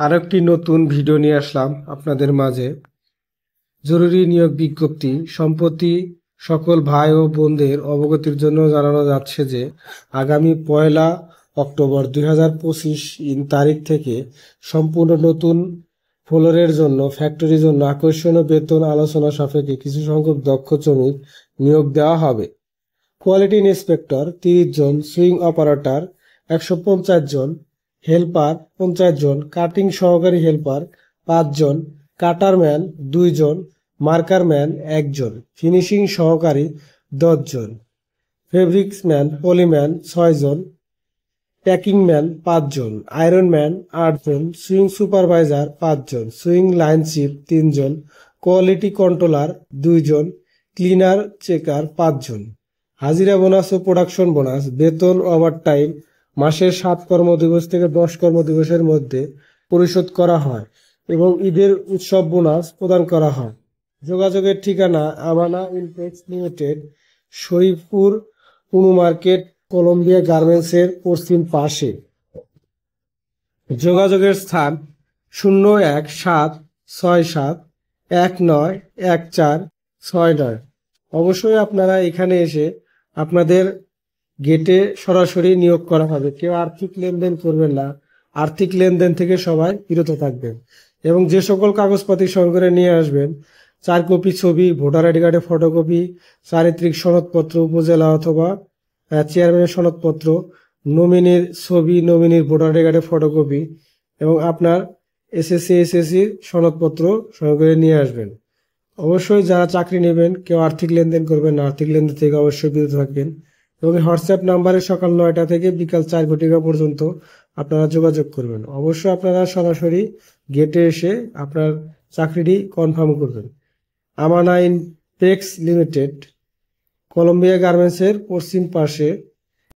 আরেকটি নতুন ভিডিও নিয়ে আসলাম আপনাদের মাঝে। জরুরি নিয়োগ বিজ্ঞপ্তি সম্প্রতি সকল ভাই ও বোনদের অবগতির জন্য জানানো যাচ্ছে যে আগামী 1 অক্টোবর 2025 তারিখ থেকে সম্পূর্ণ নতুন ফ্লোরের জন্য ফ্যাক্টরির জন্য আকর্ষণীয় বেতন আলোচনা সাপেক্ষে কিছু সংখ্যক দক্ষ শ্রমিক নিয়োগ দেওয়া হবে। কোয়ালিটি ইন্সপেক্টর 30 জন, সুইং অপারেটর 150 জন, হেল্পার 50 জন, কাটিং সহকারী হেল্পার 5 জন, কাটারম্যান 2 জন, মার্কারম্যান 1 জন, ফিনিশিং সহকারী 10 জন, ফেব্রিক্সম্যান পলিম্যান 6 জন, প্যাকিংম্যান 5 জন, আয়রনম্যান 8 জন, সুইং সুপারভাইজার 5 জন, সুইং লাইন চিফ 3 জন, কোয়ালিটি কন্ট্রোলার 2 জন, ক্লিনার চেকার 5 জন। হাজিরা বোনাস ও প্রোডাকশন বোনাস, বেতন ওভারটাইম মাসের 7 কর্মদিবস থেকে 10 কর্মদিবসের মধ্যে পরিশোধ করা হয় এবং ঈদের উৎসব বোনাস প্রদান করা হয়। যোগাযোগের ঠিকানা আমানা ইনটেক্স লিমিটেড, শরীফপুর পুনু মার্কেট, কলম্বিয়া গার্মেন্টসের পশ্চিম পাশে। যোগাযোগের স্থান 0176719146 অবশ্যই আপনারা এখানে এসে আপনাদের গেটে সরাসরি নিয়োগ করা হবে। কেউ আর্থিক লেনদেন করবেন না, আর্থিক লেনদেন থেকে সবাই বিরত থাকবেন এবং যে সকল কাগজপাতি সঙ্গে করে নিয়ে আসবেন 4 কপি ছবি, ভোটার আইডি কার্ডের ফটোকপি, চারিত্রিক সনদপত্র, উপজেলা অথবা চেয়ারম্যানের সনদপত্র, নমিনির ছবি, নমিনির ভোটার আইডি কার্ডের ফটোকপি এবং আপনার এসএসসি সনদপত্র সঙ্গে করে নিয়ে আসবেন। অবশ্যই যারা চাকরি নেবেন কেউ আর্থিক লেনদেন করবেন না, আর্থিক লেনদেন থেকে অবশ্যই বিরত থাকবেন এবং হোয়াটসঅ্যাপ নাম্বারে সকাল 9টা থেকে বিকাল 4 ঘটিকা পর্যন্ত আপনারা যোগাযোগ করবেন। অবশ্যই আপনারা সরাসরি গেটে এসে আপনার চাকরিটি কনফার্ম করবেন। আমানা ইনটেক্স লিমিটেড, কলম্বিয়া গার্মেন্টসের পশ্চিম পাশে,